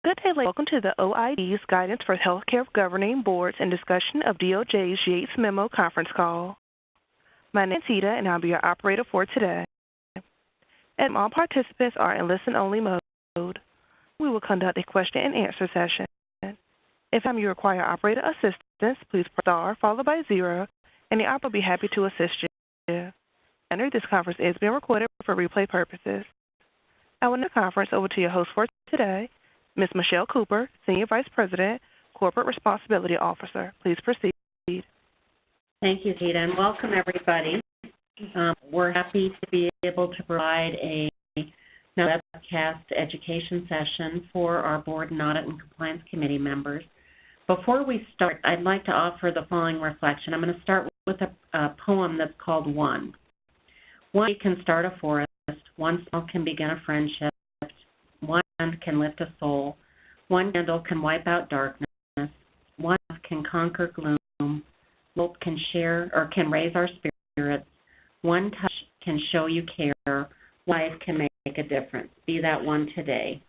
Good day, ladies. Welcome to the OIG's Guidance for Healthcare Governing Boards and discussion of DOJ's Yates Memo conference call. My name is Tita, and I'll be your operator for today. All participants are in listen-only mode. We will conduct a question-and-answer session. If you require operator assistance, please press star followed by 0, and the operator will be happy to assist you. This conference is being recorded for replay purposes. I will now turn the conference over to your host for today, Ms. Michelle Cooper, Senior Vice President, Corporate Responsibility Officer. Please proceed. Thank you, Tita, and welcome everybody. We're happy to be able to provide a webcast education session for our Board and Audit and Compliance Committee members. Before we start, I'd like to offer the following reflection. I'm going to start with a poem that's called One. One can start a forest, one smile can begin a friendship, one hand can lift a soul, one candle can wipe out darkness, one can conquer gloom, hope can share or can raise our spirits, one touch can show you care, one life can make a difference. Be that one today.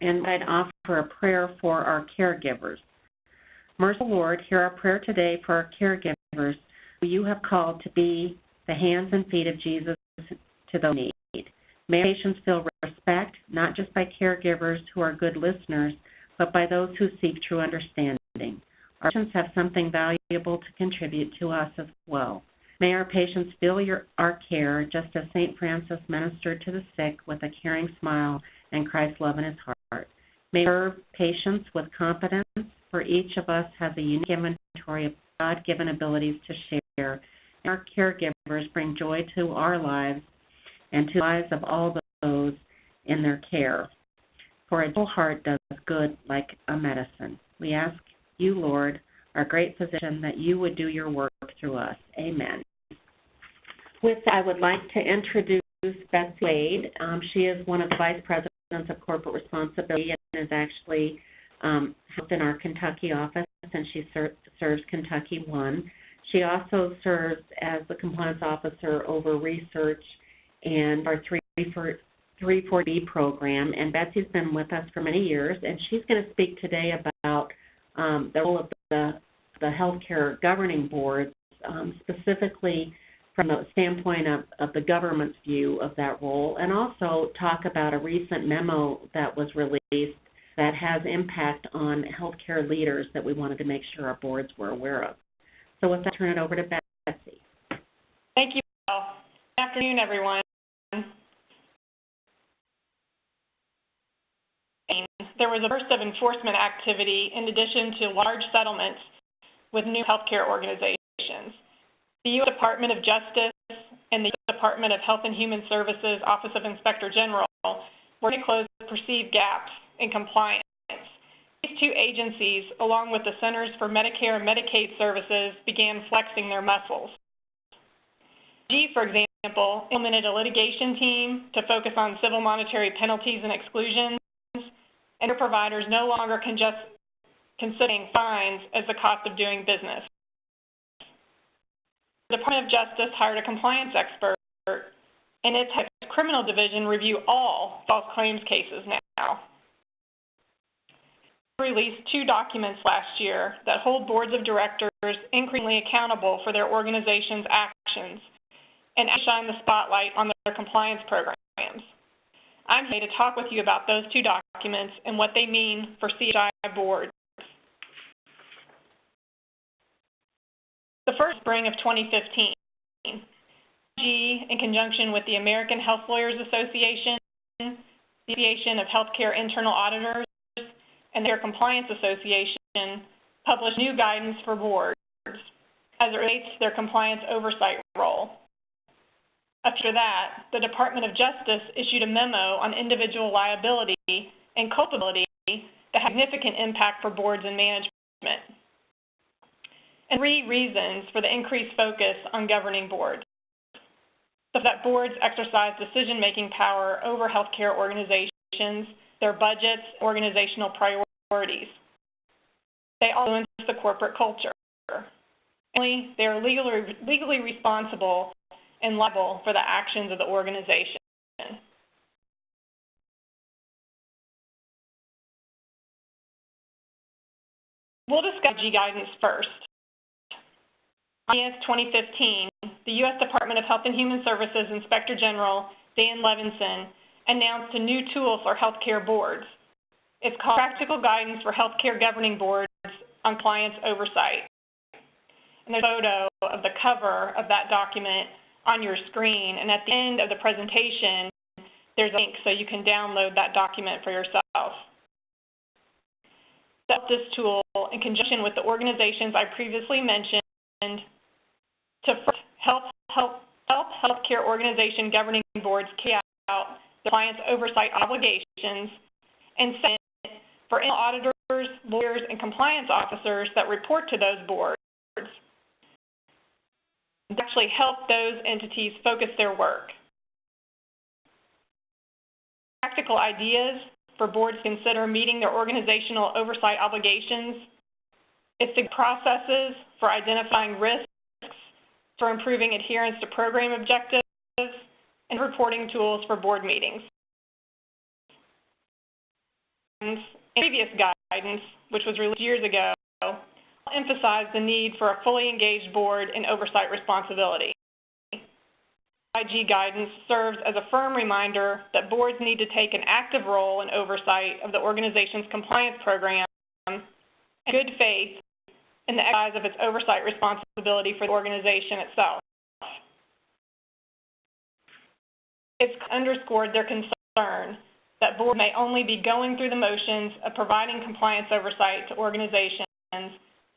And I'd offer a prayer for our caregivers. Merciful Lord, hear our prayer today for our caregivers who you have called to be the hands and feet of Jesus to those in need. May patients feel respect, not just by caregivers who are good listeners, but by those who seek true understanding. Our patients have something valuable to contribute to us as well. May our patients feel our care, just as St. Francis ministered to the sick with a caring smile and Christ's love in his heart. May we serve patients with competence, for each of us has a unique inventory of God-given abilities to share. And our caregivers bring joy to our lives and to the lives of all those in their care. For a gentle heart does good like a medicine. We ask you, Lord, our great physician, that you would do your work through us. Amen. With that, I would like to introduce Betsy Wade. She is one of the Vice Presidents of Corporate Responsibility and is actually housed in our Kentucky office, and she serves Kentucky 1. She also serves as the Compliance Officer over research and our 340B program, and Betsy's been with us for many years, and she's going to speak today about the role of the healthcare governing boards, specifically from the standpoint of the government's view of that role, and also talk about a recent memo that was released that has impact on healthcare leaders that we wanted to make sure our boards were aware of. So with that, I'll turn it over to Betsy. Thank you, Michelle. Good afternoon, everyone. There was a burst of enforcement activity in addition to large settlements with new healthcare organizations. The U.S. Department of Justice and the U.S. Department of Health and Human Services Office of Inspector General were to close perceived gaps in compliance. These two agencies, along with the Centers for Medicare and Medicaid Services, began flexing their muscles. OIG, for example, implemented a litigation team to focus on civil monetary penalties and exclusions, and their providers no longer can just consider fines as the cost of doing business. The Department of Justice hired a compliance expert, and its criminal division review all false claims cases now. We released 2 documents last year that hold boards of directors increasingly accountable for their organization's actions and shine the spotlight on their compliance programs. I'm here to talk with you about those 2 documents and what they mean for CHI boards. The first spring of 2015, OIG, in conjunction with the American Health Lawyers Association, the Association of Healthcare Internal Auditors, and their Compliance Association, published new guidance for boards as it relates to their compliance oversight role. After that, the Department of Justice issued a memo on individual liability and culpability that had significant impact for boards and management, and 3 reasons for the increased focus on governing boards. So that boards exercise decision-making power over healthcare organizations, their budgets, organizational priorities. They also influence the corporate culture. Finally, they are legally responsible and liable for the actions of the organization. We'll discuss OIG guidance first. In 2015, the U.S. Department of Health and Human Services Inspector General Dan Levinson announced a new tool for healthcare boards. It's called Practical Guidance for Healthcare Governing Boards on Compliance Oversight. And there's a photo of the cover of that document on your screen, and at the end of the presentation, there's a link so you can download that document for yourself. This tool, in conjunction with the organizations I previously mentioned, to first help healthcare organization governing boards carry out the compliance oversight obligations, and second, for auditors, lawyers, and compliance officers that report to those boards, to actually help those entities focus their work. Practical ideas for boards to consider meeting their organizational oversight obligations. It's the processes for identifying risks, for improving adherence to program objectives, and reporting tools for board meetings. In previous guidance, which was released years ago, emphasized the need for a fully engaged board in oversight responsibility. OIG guidance serves as a firm reminder that boards need to take an active role in oversight of the organization's compliance program in good faith in the exercise of its oversight responsibility for the organization itself. It's underscored their concern that boards may only be going through the motions of providing compliance oversight to organizations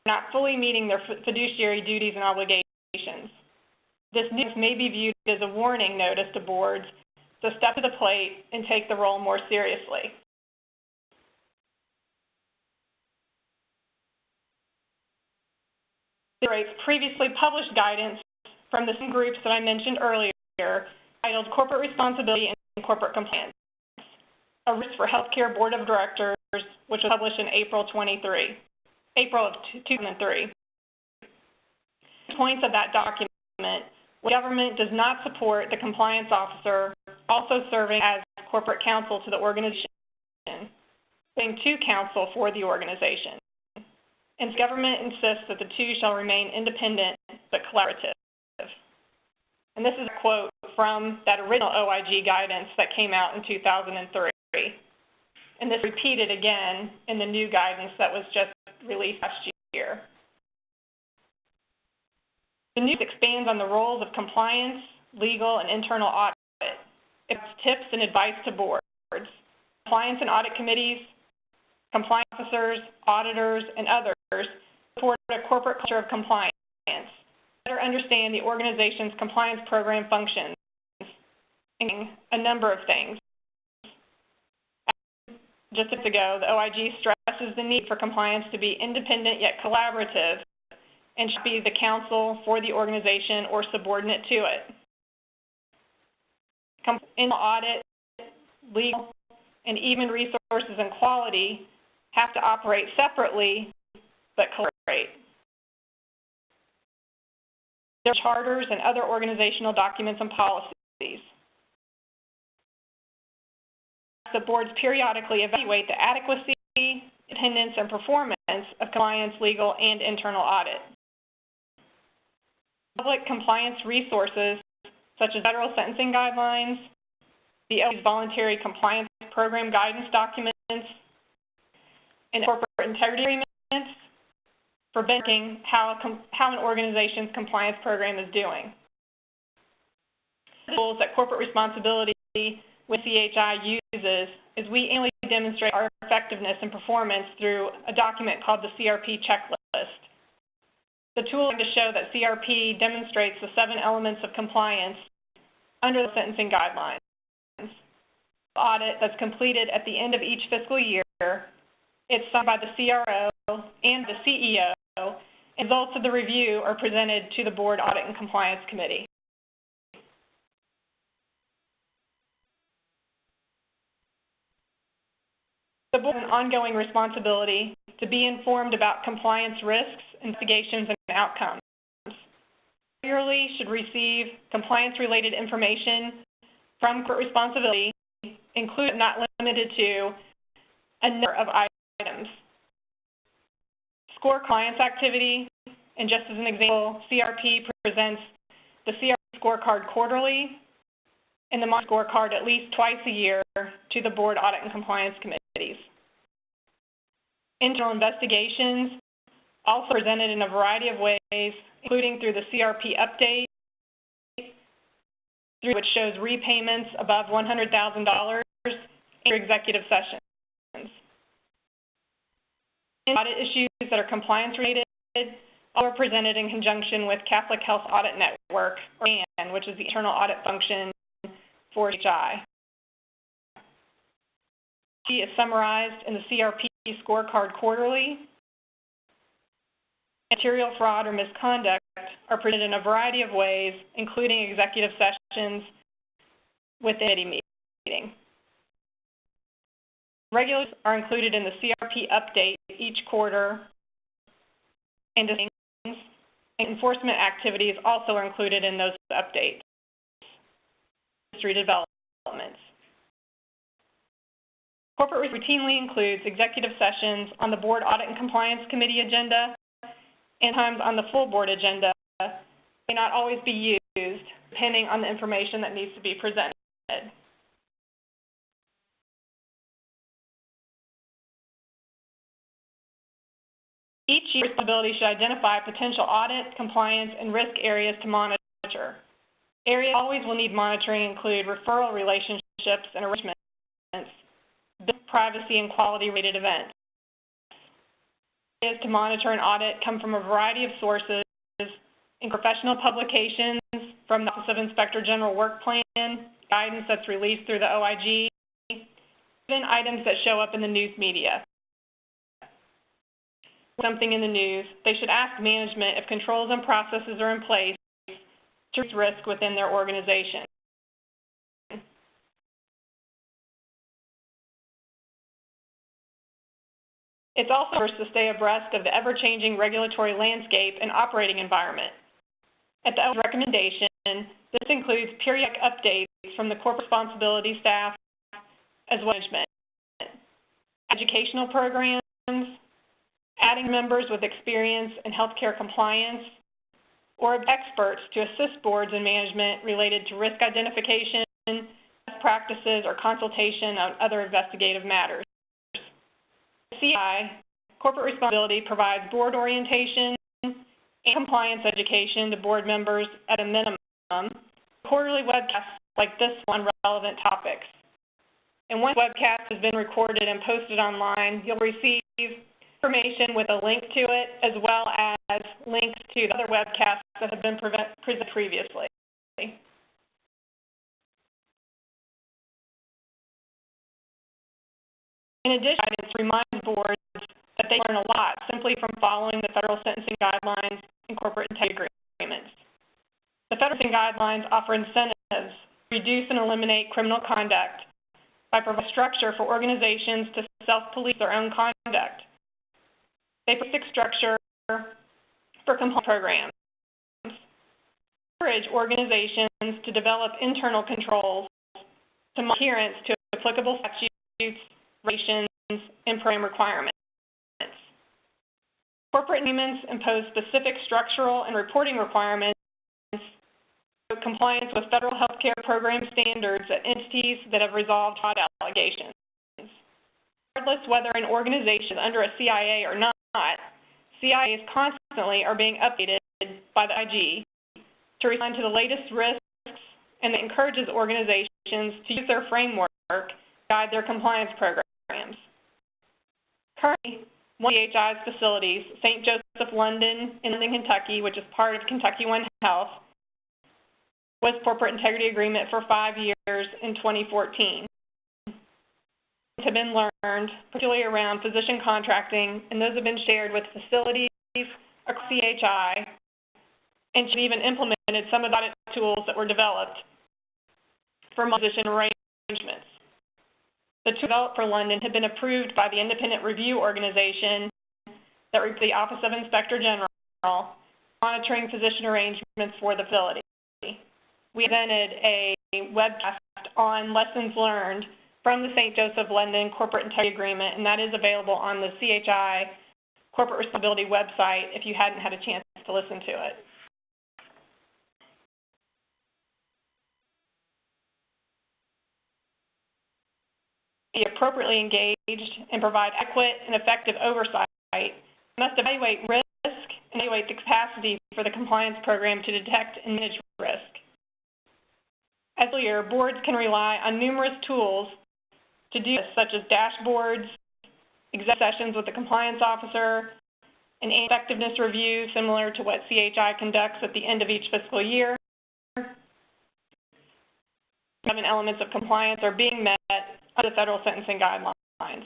not fully meeting their fiduciary duties and obligations. This news may be viewed as a warning notice to boards to step to the plate and take the role more seriously. It reiterates previously published guidance from the same groups that I mentioned earlier, titled Corporate Responsibility and Corporate Compliance, a risk for Healthcare Board of Directors, which was published in April of 2003. Points of that document: the government does not support the compliance officer also serving as corporate counsel to the organization, being to counsel for the organization. And the government insists that the two shall remain independent but collaborative. And this is a quote from that original OIG guidance that came out in 2003. And this is repeated again in the new guidance that was just released last year. The news expands on the roles of compliance, legal, and internal audit. It provides tips and advice to boards, compliance and audit committees, compliance officers, auditors, and others support a corporate culture of compliance, better understand the organization's compliance program functions, and a number of things. Just a minute ago, the OIG stresses the need for compliance to be independent yet collaborative and should be the counsel for the organization or subordinate to it. In audit, legal, and even resources and quality have to operate separately but collaborate. There are charters and other organizational documents and policies. The boards periodically evaluate the adequacy, independence, and performance of compliance, legal, and internal audit. Public compliance resources, such as federal sentencing guidelines, the OIG's voluntary compliance program guidance documents, and corporate integrity agreements, for benchmarking how an organization's compliance program is doing. The tools that corporate responsibility with CHI uses is we annually demonstrate our effectiveness and performance through a document called the CRP checklist. The tool is to show that CRP demonstrates the 7 elements of compliance under the sentencing guidelines. The audit that's completed at the end of each fiscal year, it's signed by the CRO and the CEO, and results of the review are presented to the Board Audit and Compliance Committee. The board has an ongoing responsibility to be informed about compliance risks, investigations, and outcomes. Regularly should receive compliance-related information from corporate responsibility, including but not limited to a number of items. score compliance activity, and just as an example, CRP presents the CRP scorecard quarterly and the monitor scorecard at least twice a year to the board audit and compliance committees. Internal investigations also presented in a variety of ways, including through the CRP update, which shows repayments above $100,000 and executive sessions. Audit issues that are compliance related are presented in conjunction with Catholic Health Audit Network, or CAN, which is the internal audit function for HI. It is summarized in the CRP scorecard quarterly. Material fraud or misconduct are presented in a variety of ways, including executive sessions with the committee meeting. Regulars are included in the CRP update each quarter, and enforcement activities also are included in those updates. Industry developments. Corporate routinely includes executive sessions on the Board Audit and Compliance Committee agenda and times on the full board agenda. May not always be used, depending on the information that needs to be presented. Each year's responsibility should identify potential audit, compliance, and risk areas to monitor. Areas always will need monitoring include referral relationships and arrangements, privacy and quality-related events. Areas to monitor and audit come from a variety of sources, in professional publications from the Office of Inspector General Work Plan, guidance that's released through the OIG, even items that show up in the news media. Something in the news, they should ask management if controls and processes are in place to reduce risk within their organization. It's also first to stay abreast of the ever-changing regulatory landscape and operating environment. At the OIG recommendation, this includes periodic updates from the corporate responsibility staff as well as management, educational programs, adding members with experience in healthcare compliance, or experts to assist boards and management related to risk identification, best practices, or consultation on other investigative matters. CI, corporate responsibility, provides board orientation and compliance education to board members at a minimum, quarterly webcasts like this one relevant topics. And once the webcast has been recorded and posted online, you'll receive information with a link to it, as well as links to the other webcasts that have been presented previously. In addition, it reminds boards that they learn a lot simply from following the federal sentencing guidelines and corporate integrity agreements. The federal sentencing guidelines offer incentives to reduce and eliminate criminal conduct by providing structure for organizations to self-police their own conduct. They provide structure for compliance programs, encourage organizations to develop internal controls to monitor adherence to applicable statutes, regulations, and program requirements. Corporate agreements impose specific structural and reporting requirements for compliance with federal healthcare program standards at entities that have resolved fraud allegations. Regardless whether an organization is under a CIA or not, CIAs constantly are being updated by the OIG to respond to the latest risks, and it encourages organizations to use their framework to guide their compliance programs. Currently, one of CHI's facilities, St. Joseph London in London, Kentucky, which is part of Kentucky One Health, was corporate integrity agreement for 5 years in 2014. Have been learned, particularly around physician contracting, and those have been shared with facilities across CHI, and should even implemented some of the audit tools that were developed for physician arrangements. The tools developed for London have been approved by the independent review organization that reports the Office of Inspector General, monitoring physician arrangements for the facility. We presented a webcast on lessons learned from the St. Joseph London Corporate Integrity Agreement, and that is available on the CHI corporate responsibility website if you hadn't had a chance to listen to it. Be appropriately engaged and provide adequate and effective oversight, must evaluate risk and evaluate the capacity for the compliance program to detect and manage risk. As earlier, boards can rely on numerous tools to do this, such as dashboards, exec sessions with the compliance officer, an effectiveness review similar to what CHI conducts at the end of each fiscal year. 7 elements of compliance are being met under the federal sentencing guidelines.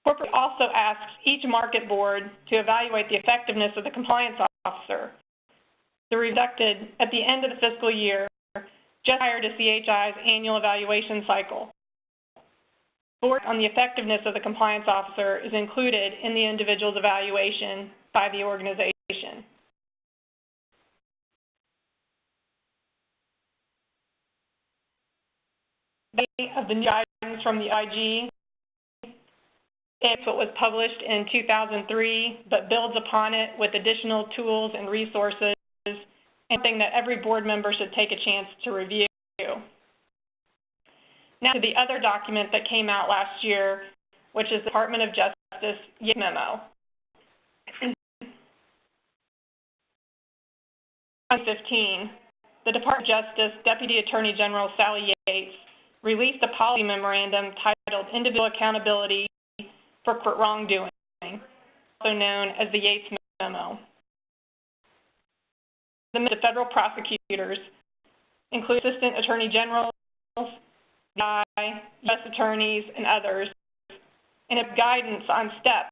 Corporate also asks each market board to evaluate the effectiveness of the compliance officer. They're conducted at the end of the fiscal year, just prior to CHI's annual evaluation cycle. Board on the effectiveness of the compliance officer is included in the individual's evaluation by the organization. Of the new guidance from the OIG, it's what was published in 2003, but builds upon it with additional tools and resources, and something that every board member should take a chance to review. Now to the other document that came out last year, which is the Department of Justice Yates Memo. On 2015, the Department of Justice Deputy Attorney General Sally Yates released a policy memorandum titled Individual Accountability for Corporate Wrongdoing, also known as the Yates Memo. The federal prosecutors include assistant attorney generals, U.S. attorneys, and others, and have guidance on steps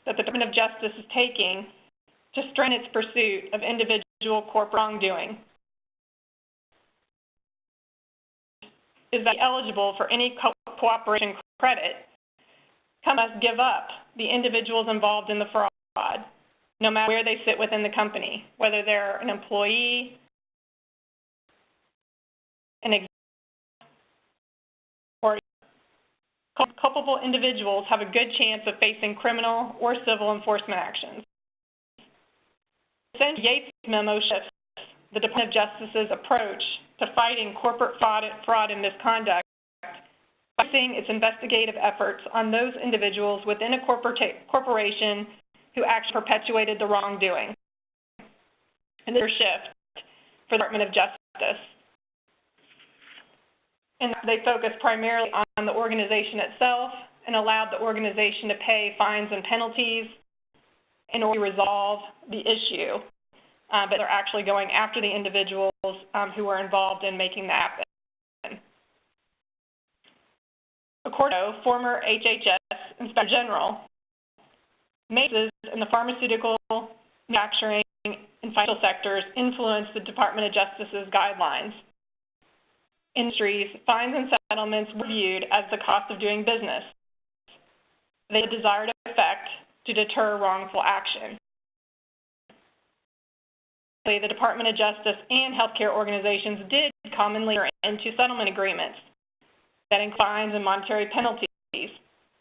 that the Department of Justice is taking to strengthen its pursuit of individual corporate wrongdoing. Is that eligible for any cooperation credit, must give up the individuals involved in the fraud, no matter where they sit within the company, whether they're an employee, an executive, or culpable individuals have a good chance of facing criminal or civil enforcement actions. The Yates Memo shifts the Department of Justice's approach to fighting corporate fraud and misconduct by focusing its investigative efforts on those individuals within a corporation who actually perpetuated the wrongdoing. And this shift for the Department of Justice. And they focus primarily on the organization itself and allowed the organization to pay fines and penalties in order to resolve the issue. But they're actually going after the individuals who are involved in making that happen. According to former HHS Inspector General, mazes in the pharmaceutical, manufacturing, and financial sectors influence the Department of Justice's guidelines. Industries, fines, and settlements were viewed as the cost of doing business. They had a desired effect to deter wrongful action. The Department of Justice and healthcare organizations did commonly enter into settlement agreements that include fines and monetary penalties,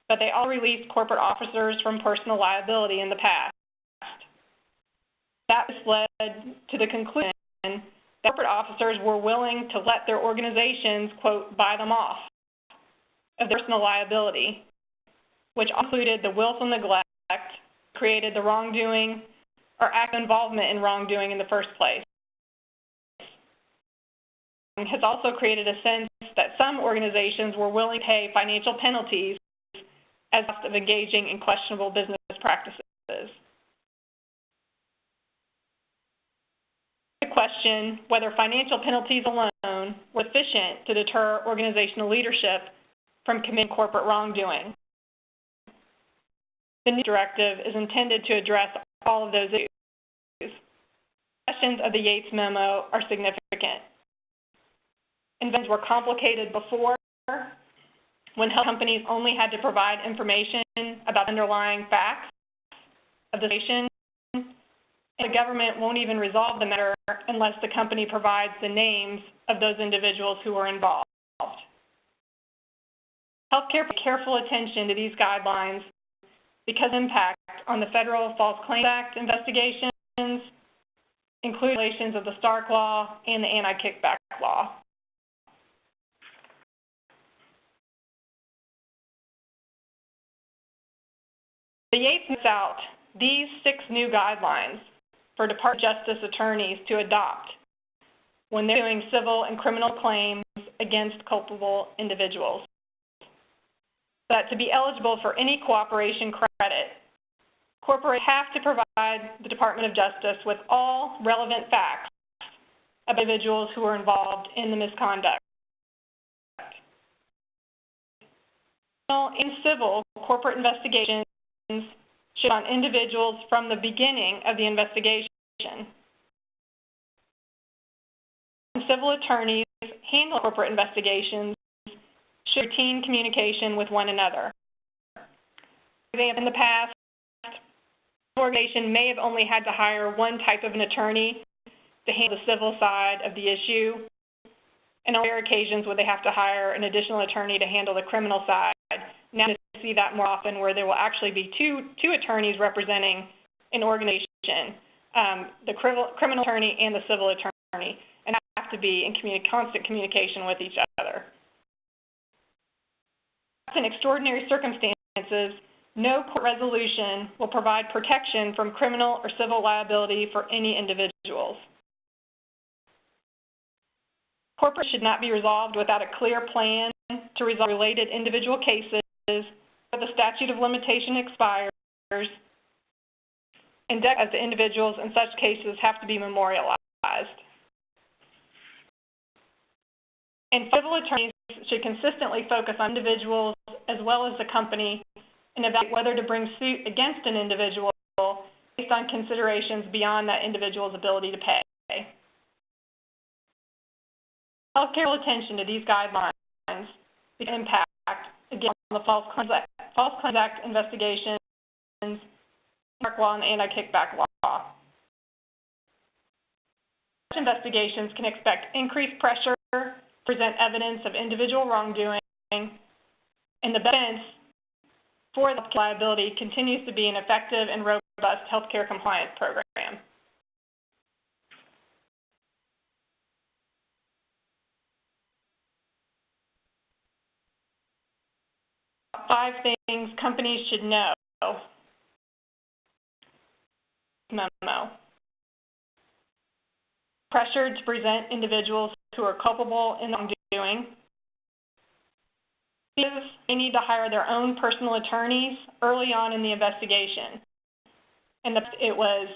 but they all released corporate officers from personal liability in the past. That led to the conclusion that corporate officers were willing to let their organizations, quote, buy them off of their personal liability, which included the willful neglect, created the wrongdoing, or active involvement in wrongdoing in the first place. It has also created a sense that some organizations were willing to pay financial penalties as a cost of engaging in questionable business practices. The question whether financial penalties alone were sufficient to deter organizational leadership from committing corporate wrongdoing. The new directive is intended to address all of those issues. Questions of the Yates Memo are significant. Inventions were complicated before, when health companies only had to provide information about underlying facts of the situation, and the government won't even resolve the matter unless the company provides the names of those individuals who were involved. Healthcare pays careful attention to these guidelines because of impact on the Federal False Claims Act investigations, including violations of the Stark Law and the Anti-Kickback Law. The Yates puts out these 6 new guidelines for Department of Justice attorneys to adopt when they're doing civil and criminal claims against culpable individuals. That to be eligible for any cooperation credit, corporations have to provide the Department of Justice with all relevant facts about individuals who are involved in the misconduct. In civil, corporate investigations should on individuals from the beginning of the investigation. Civil attorneys handle corporate investigations should routine communication with one another. For example, in the past, an organization may have only had to hire one type of an attorney to handle the civil side of the issue, and on rare occasions would they have to hire an additional attorney to handle the criminal side. Now we see that more often where there will actually be two attorneys representing an organization, the criminal attorney and the civil attorney, and have to be in constant communication with each other. In extraordinary circumstances, no court resolution will provide protection from criminal or civil liability for any individuals. Corporate should not be resolved without a clear plan to resolve related individual cases where the statute of limitation expires, and deaths of the individuals in such cases have to be memorialized. And civil attorneys should consistently focus on individuals as well as the company and evaluate whether to bring suit against an individual based on considerations beyond that individual's ability to pay. Healthcare attention to these guidelines because impact again on the False Claims Act investigations, Stark Law, and Anti-Kickback Law. Such investigations can expect increased pressure to present evidence of individual wrongdoing, and the defense for the liability continues to be an effective and robust healthcare compliance program. Five things companies should know. Memo. Pressure to present individuals who are culpable in wrongdoing. They need to hire their own personal attorneys early on in the investigation. And it was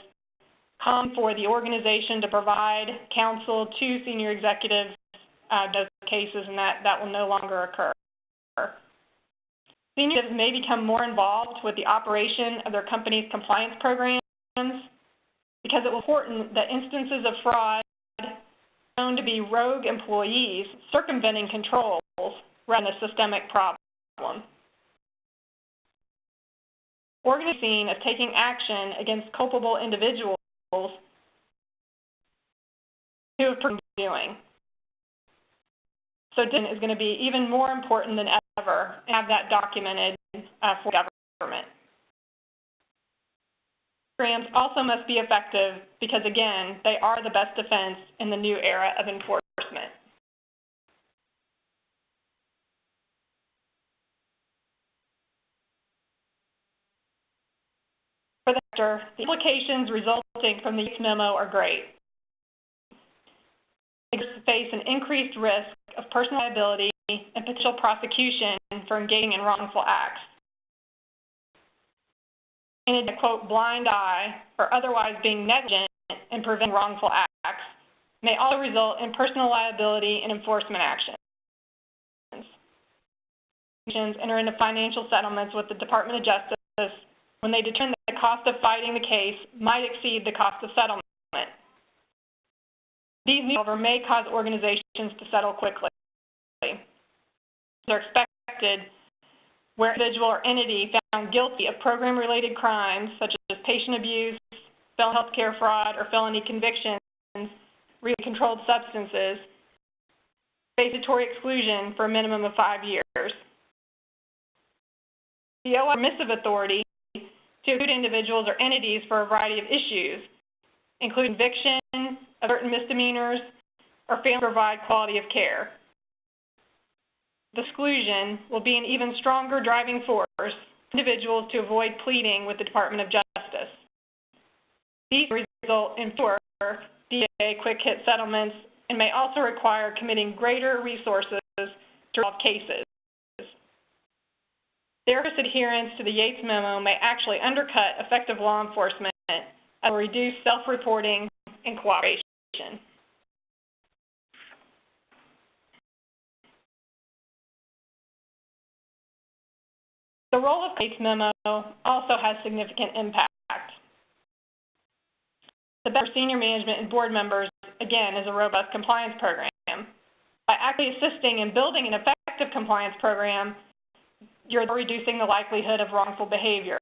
common for the organization to provide counsel to senior executives in those cases, and that will no longer occur. Senior executives may become more involved with the operation of their company's compliance programs because it was important that instances of fraud known to be rogue employees circumventing controls rather than a systemic problem. Organizations seen as taking action against culpable individuals who have been doing. So this is going to be even more important than ever and have that documented for government. Programs also must be effective because, again, they are the best defense in the new era of enforcement. For the sector, the implications resulting from the Yates memo are great. They face an increased risk of personal liability and potential prosecution for engaging in wrongful acts. And a, quote, blind eye or otherwise being negligent in preventing wrongful acts may also result in personal liability and enforcement actions. Enter into financial settlements with the Department of Justice when they determine that the cost of fighting the case might exceed the cost of settlement. These, however, may cause organizations to settle quickly. They're expected where an individual or entity found guilty of program-related crimes such as patient abuse, felony healthcare fraud, or felony convictions, controlled substances, statutory exclusion for a minimum of 5 years. The OIG permissive authority to exclude individuals or entities for a variety of issues, including conviction of certain misdemeanors or failing to provide quality of care. The exclusion will be an even stronger driving force for individuals to avoid pleading with the Department of Justice. These result in fewer DA quick hit settlements and may also require committing greater resources to resolve cases. Therefore, adherence to the Yates Memo may actually undercut effective law enforcement and will reduce self-reporting and cooperation. The role of the Yates Memo also has significant impact. The best for senior management and board members, again, is a robust compliance program. By actively assisting in building an effective compliance program, you're reducing the likelihood of wrongful behavior.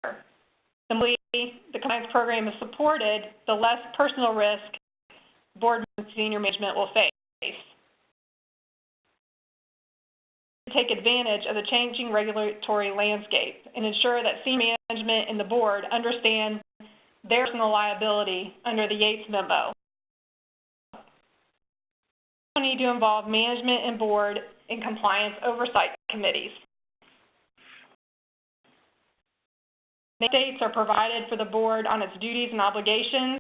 The more the compliance program is supported, the less personal risk board and senior management will face. To take advantage of the changing regulatory landscape and ensure that senior management and the board understand their personal liability under the Yates Memo. We need to involve management and board in compliance oversight committees. Updates are provided for the board on its duties and obligations,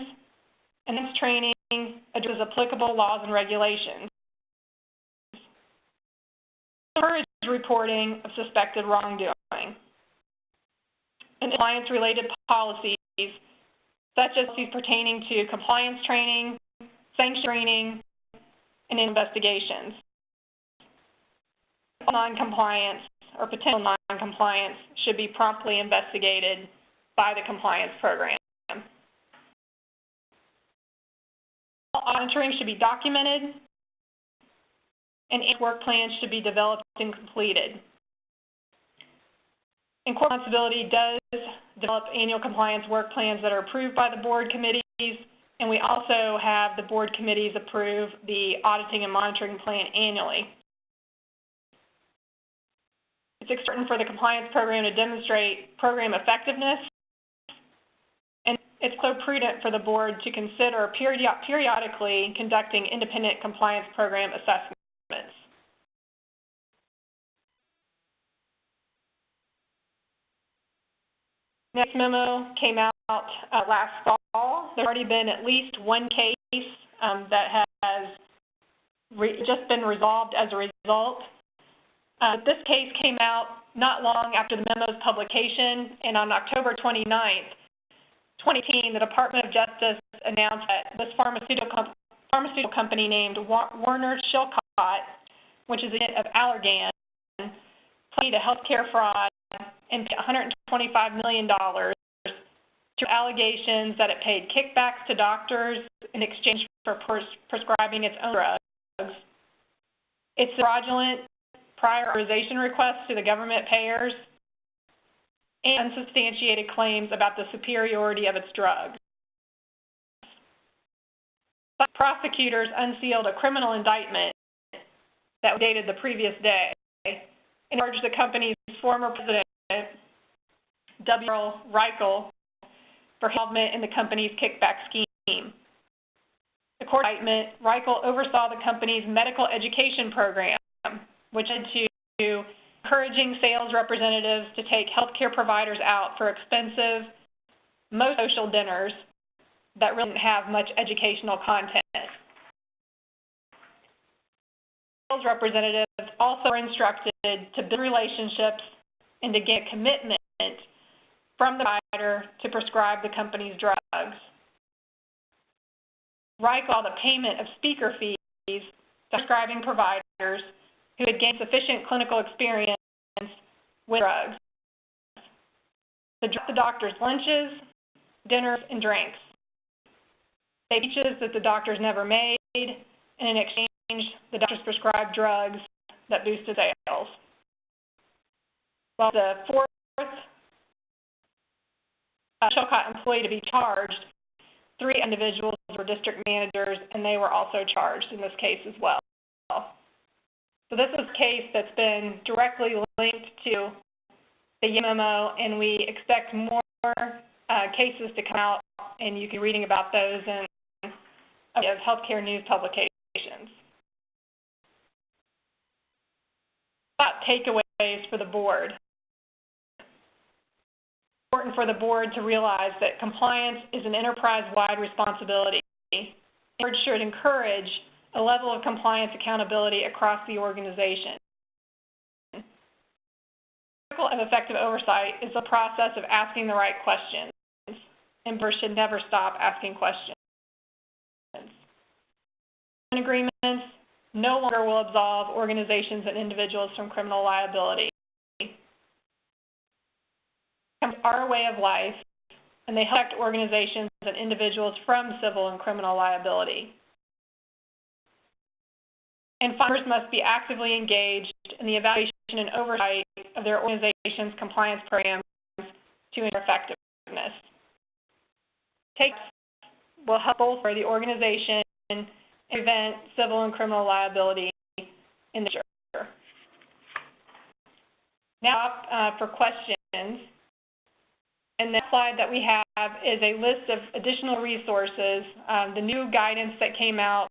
and this training addresses applicable laws and regulations. Encourage reporting of suspected wrongdoing and compliance-related policies, such as policies pertaining to compliance training, sanction training, and investigations. Non-compliance or potential non-compliance should be promptly investigated by the compliance program. Monitoring should be documented, and work plans should be developed and completed. And corporate responsibility does develop annual compliance work plans that are approved by the board committees, and we also have the board committees approve the auditing and monitoring plan annually. It's important for the compliance program to demonstrate program effectiveness, and it's so prudent for the board to consider periodically conducting independent compliance program assessments. Next memo came out last fall. There's already been at least one case that has just been resolved as a result. This case came out not long after the memo's publication, and on October 29th, 2018, the Department of Justice announced that this pharmaceutical company named Warner-Chilcott, which is a unit of Allergan, pleaded to healthcare fraud and paid $125 million to allegations that it paid kickbacks to doctors in exchange for prescribing its own drugs. It's fraudulent prior authorization requests to the government payers and unsubstantiated claims about the superiority of its drugs. But prosecutors unsealed a criminal indictment that was dated the previous day and charged the company's former president, W. Reichel, for involvement in the company's kickback scheme. The court indictment, Reichel oversaw the company's medical education program, which led to encouraging sales representatives to take healthcare providers out for expensive, most social dinners that really didn't have much educational content. Sales representatives also were instructed to build relationships and to get a commitment from the provider to prescribe the company's drugs. Reichel saw the payment of speaker fees to prescribing providers who had gained sufficient clinical experience with drugs. The doctor's lunches, dinners, and drinks. They speeches that the doctors never made, and in exchange, the doctors prescribed drugs that boosted sales. Well, the fourth Chilcott employee to be charged, 3 individuals were district managers, and they were also charged in this case as well. So this is a case that's been directly linked to the Memo, and we expect more cases to come out, and you can be reading about those in healthcare news publications. About takeaways for the board. It's important for the board to realize that compliance is an enterprise-wide responsibility. The board should encourage a level of compliance accountability across the organization. Critical of effective oversight is the process of asking the right questions, and boards should never stop asking questions. Agreements no longer will absolve organizations and individuals from criminal liability. Are a way of life, and they protect organizations and individuals from civil and criminal liability. And funders must be actively engaged in the evaluation and oversight of their organization's compliance programs to ensure effectiveness. Will help bolster the organization and prevent civil and criminal liability in the future. Now, for questions. And the slide that we have is a list of additional resources, the new guidance that came out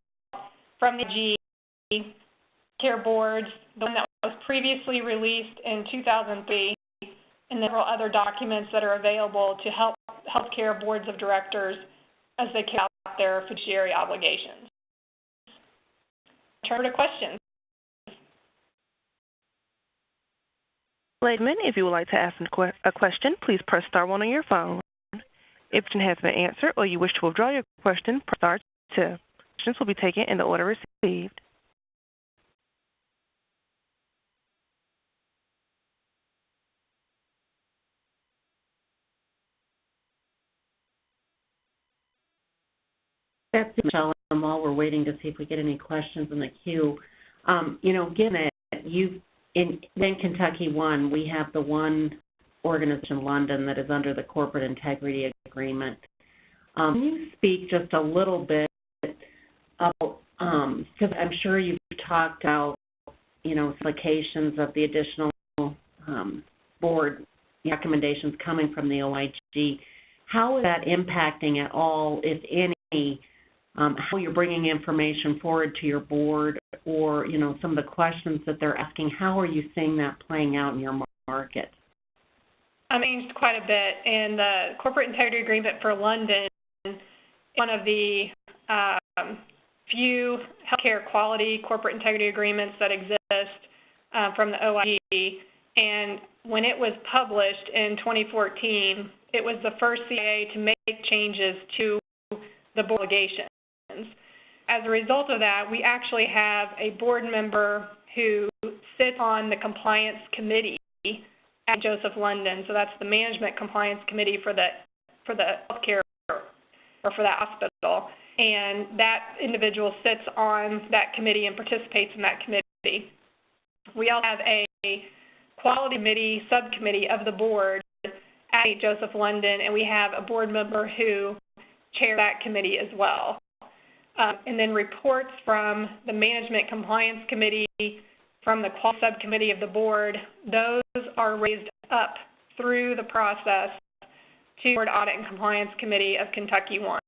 from the OIG care boards, the one that was previously released in 2003, and several other documents that are available to help healthcare boards of directors as they carry out their fiduciary obligations. Turn to questions. Ladies, if you would like to ask a question, please press star 1 on your phone. If it has been answered or you wish to withdraw your question, press star 2. Questions will be taken in the order received. That's Michelle, and while we're waiting to see if we get any questions in the queue, given that in Kentucky One, we have the one organization in London that is under the Corporate Integrity Agreement. Can you speak just a little bit about, because I'm sure you've talked about, implications of the additional board recommendations coming from the OIG. How is that impacting at all, if any, how you're bringing information forward to your board, or some of the questions that they're asking? How are you seeing that playing out in your market? Changed quite a bit, and the Corporate Integrity Agreement for London is one of the few healthcare quality corporate integrity agreements that exist from the OIG. And when it was published in 2014, it was the first CIA to make changes to the board obligations. As a result of that, we actually have a board member who sits on the compliance committee at Joseph London. So that's the management compliance committee for the healthcare or for that hospital. And that individual sits on that committee and participates in that committee. We also have a quality committee subcommittee of the board at Joseph London, and we have a board member who chairs that committee as well. And then reports from the Management Compliance Committee, from the Quality Subcommittee of the Board, those are raised up through the process to the Board Audit and Compliance Committee of Kentucky One,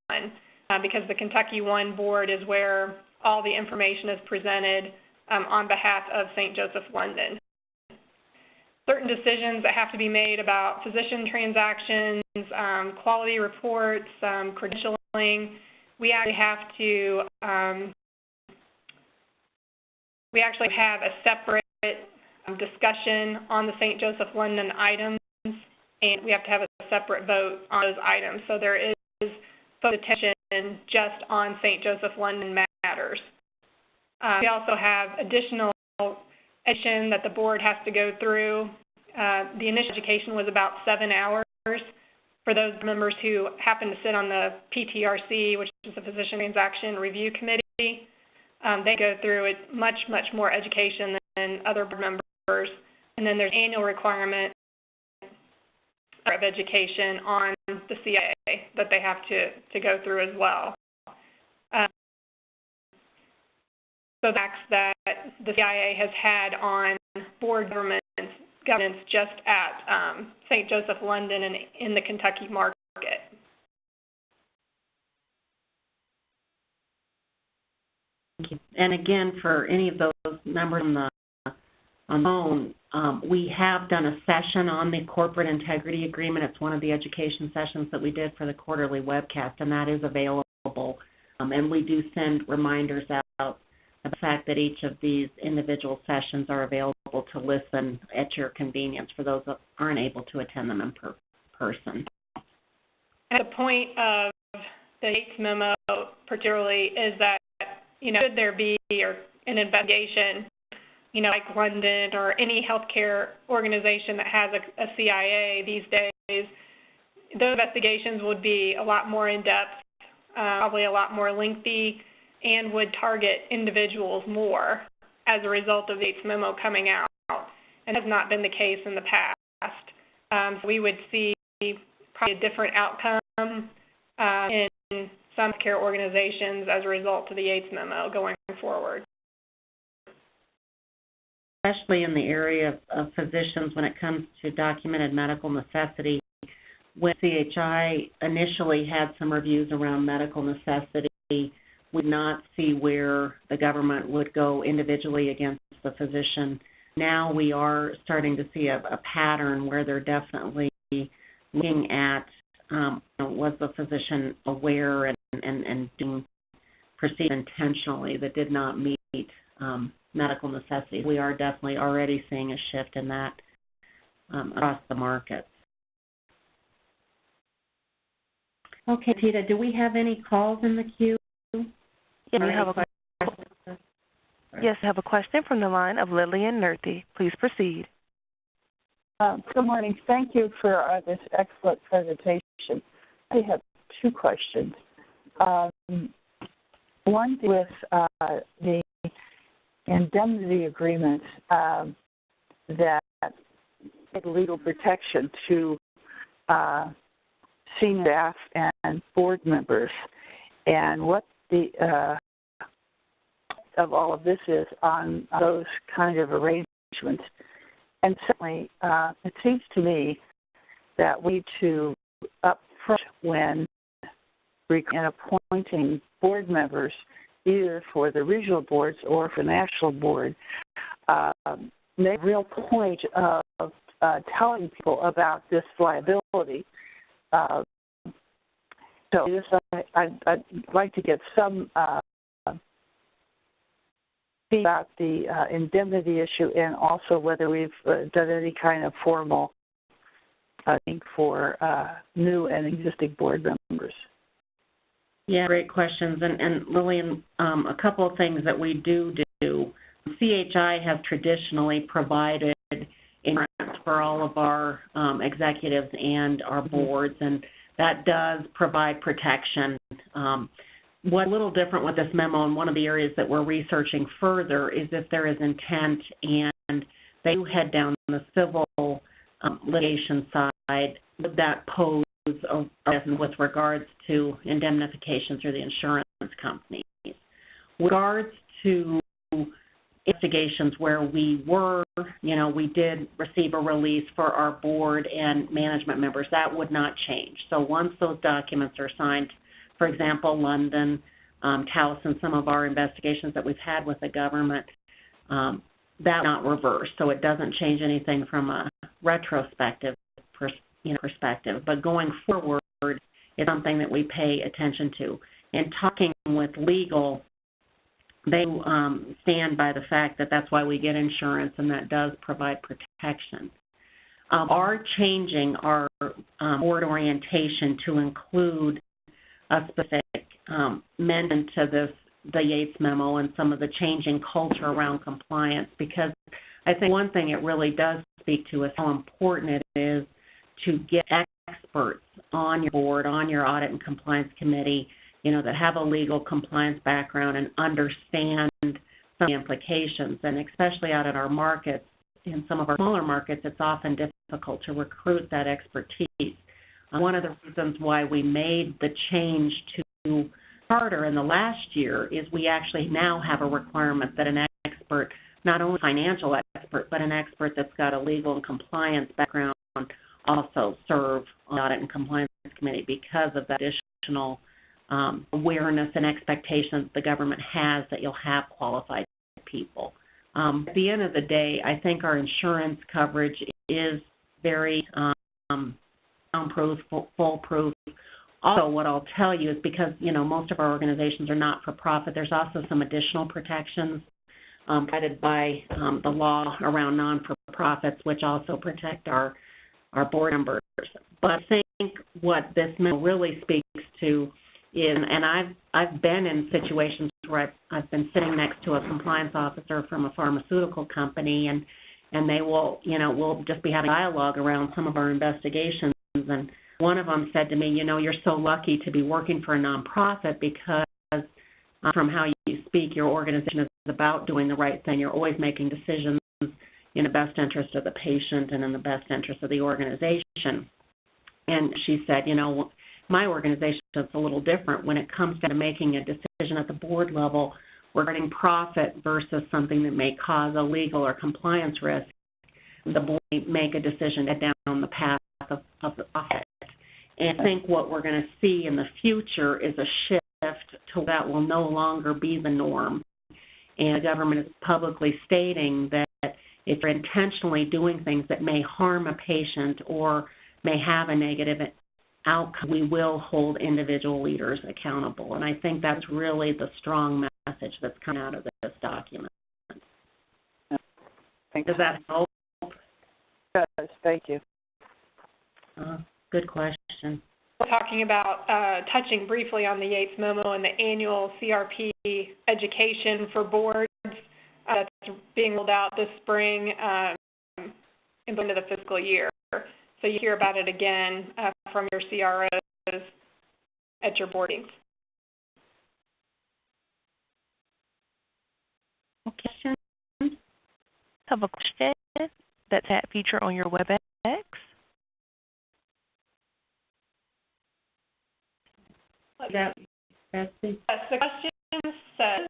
because the Kentucky One Board is where all the information is presented on behalf of St. Joseph London. Certain decisions that have to be made about physician transactions, quality reports, credentialing, we actually have a separate discussion on the St. Joseph London items, and we have to have a separate vote on those items. So there is focused attention just on St. Joseph London matters. We also have additional education that the board has to go through. The initial education was about 7 hours. For those members who happen to sit on the PTRC, which is the Physician Transaction Review Committee, they go through much more education than other board members. And then there's annual requirement of education on the CIA that they have to go through as well. So the acts that the CIA has had on board governance governance just at St. Joseph, London, and in the Kentucky market. Thank you. And again, for any of those members on the phone, we have done a session on the corporate integrity agreement. It's one of the education sessions that we did for the quarterly webcast, and that is available. And we do send reminders out of the fact that each of these individual sessions are available to listen at your convenience for those that aren't able to attend them in person. And the point of the Yates memo particularly is that, should there be an investigation, like London or any healthcare organization that has a CIA these days, those investigations would be a lot more in-depth, probably a lot more lengthy, and would target individuals more as a result of the Yates memo coming out, and has not been the case in the past. So we would see probably a different outcome in some care organizations as a result of the Yates memo going forward. Especially in the area of physicians when it comes to documented medical necessity. When CHI initially had some reviews around medical necessity, we did not see where the government would go individually against the physician. Now we are starting to see a pattern where they're definitely looking at was the physician aware and doing procedures intentionally that did not meet medical necessity. We are definitely already seeing a shift in that across the market. Okay, Tita, do we have any calls in the queue? Yes, I have a question from the line of Lillian Nerthy. Please proceed. Good morning. Thank you for this excellent presentation. I have two questions. One with the indemnity agreement that gave legal protection to senior staff and board members, and what the of all of this is on those kind of arrangements. And certainly, it seems to me that we need to upfront when appointing board members, either for the regional boards or for the national board, make a real point of telling people about this liability. So I'd like to get some about the indemnity issue, and also whether we've done any kind of formal thing for new and existing board members. Yeah, great questions. And Lillian, a couple of things that we do. CHI have traditionally provided insurance for all of our executives and our boards, and that does provide protection. What's a little different with this memo, and one of the areas that we're researching further, is if there is intent and they do head down the civil litigation side, would that pose a risk with regards to indemnification through the insurance companies? With regards to investigations where we were, we did receive a release for our board and management members, that would not change. So once those documents are signed, for example, London, Taos, and some of our investigations that we've had with the government, that will not reverse. So it doesn't change anything from a retrospective perspective. But going forward, it's something that we pay attention to. In talking with legal, they stand by the fact that that's why we get insurance, and that does provide protection. Are changing our board orientation to include a specific mention to the Yates memo and some of the changing culture around compliance, because I think one thing it really does speak to is how important it is to get experts on your board, on your audit and compliance committee, that have a legal compliance background and understand some of the implications. And especially out at our markets, in some of our smaller markets, it's often difficult to recruit that expertise. One of the reasons why we made the change to charter in the last year is we actually now have a requirement that an expert, not only a financial expert, but an expert that's got a legal and compliance background also serve on the Audit and Compliance Committee because of that additional awareness and expectations the government has that you'll have qualified people. At the end of the day, I think our insurance coverage is very soundproof, foolproof. Also, what I'll tell you is because, most of our organizations are not-for-profit, there's also some additional protections provided by the law around non-for-profits, which also protect our board members. But I think what this memo really speaks to is, and I've been in situations where I've been sitting next to a compliance officer from a pharmaceutical company, and they will, we'll just be having dialogue around some of our investigations, and one of them said to me, you're so lucky to be working for a nonprofit because from how you speak, your organization is about doing the right thing. You're always making decisions in the best interest of the patient and in the best interest of the organization. And she said, my organization is a little different when it comes to making a decision at the board level regarding profit versus something that may cause a legal or compliance risk. The board may make a decision to head down the path of the profit. And I think what we're going to see in the future is a shift to that will no longer be the norm. And the government is publicly stating that if you're intentionally doing things that may harm a patient or may have a negative outcome, we will hold individual leaders accountable. And I think that's really the strong message that's coming out of this document. Does that help? It does. Thank you. Good question. We're talking about touching briefly on the Yates Memo and the annual CRP education for boards that's being rolled out this spring into the fiscal year. So you hear about it again from your CROs at your board meetings. Question? I have a question that's that feature on your WebEx. That's Yes, the question says,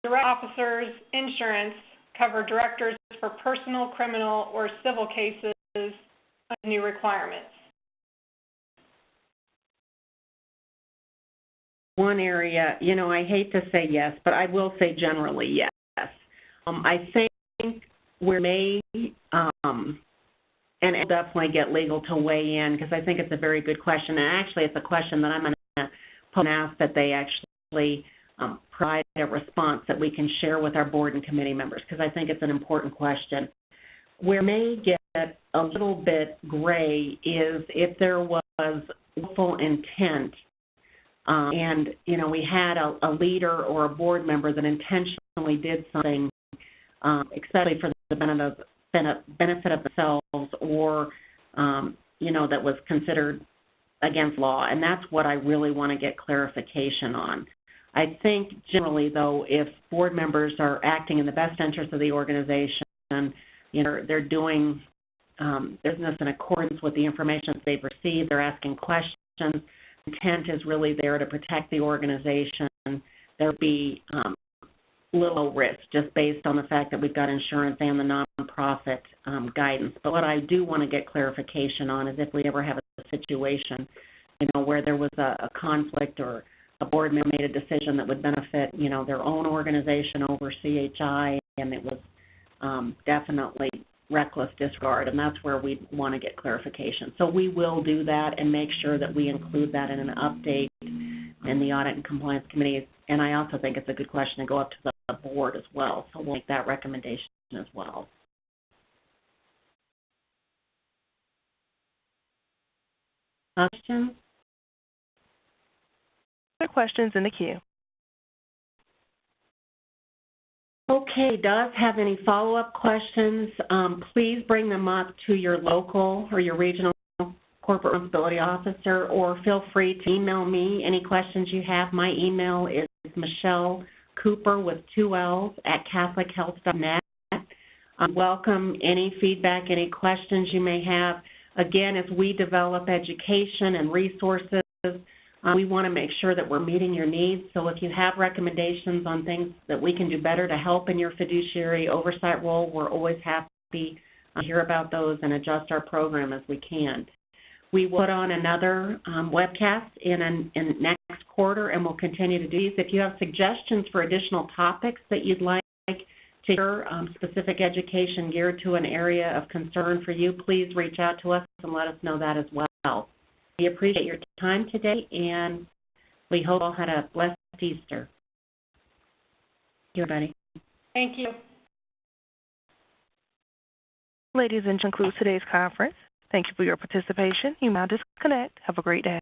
direct officers' insurance cover directors for personal, criminal, or civil cases under new requirements. one area, I hate to say yes, but I will say generally yes. I think we may, and I'll definitely get legal to weigh in because I think it's a very good question. And actually, it's a question that I'm going to ask that they actually provide a response that we can share with our board and committee members because I think it's an important question. Where it may get a little bit gray is if there was willful intent and, we had a leader or a board member that intentionally did something, especially for the benefit of themselves or, that was considered against law. And that's what I really want to get clarification on. I think generally, though, if board members are acting in the best interest of the organization, they're doing business in accordance with the information that they've received, they're asking questions, intent is really there to protect the organization, there'd be little risk just based on the fact that we've got insurance and the nonprofit guidance. But what I do want to get clarification on is if we ever have a situation, where there was a conflict or a board member made a decision that would benefit, their own organization over CHI, and it was definitely reckless disregard, and that's where we want to get clarification. So we will do that and make sure that we include that in an update in the Audit and Compliance Committee. And I also think it's a good question to go up to the board as well. So we'll make that recommendation as well. Questions? Other questions in the queue? Okay, does have any follow-up questions, please bring them up to your local or your regional corporate responsibility officer, or feel free to email me any questions you have. My email is Michelle Cooper with 2 L's at catholichealth.net. Welcome any feedback, any questions you may have. Again, as we develop education and resources, We want to make sure that we're meeting your needs. So if you have recommendations on things that we can do better to help in your fiduciary oversight role, we're always happy to hear about those and adjust our program as we can. We will put on another webcast in next quarter, and we'll continue to do these. If you have suggestions for additional topics that you'd like to hear, specific education geared to an area of concern for you, please reach out to us and let us know that as well. We appreciate your time today, and we hope you all had a blessed Easter. Thank you, everybody. Thank you. Ladies and gentlemen, concludes today's conference. Thank you for your participation. You may now disconnect. Have a great day.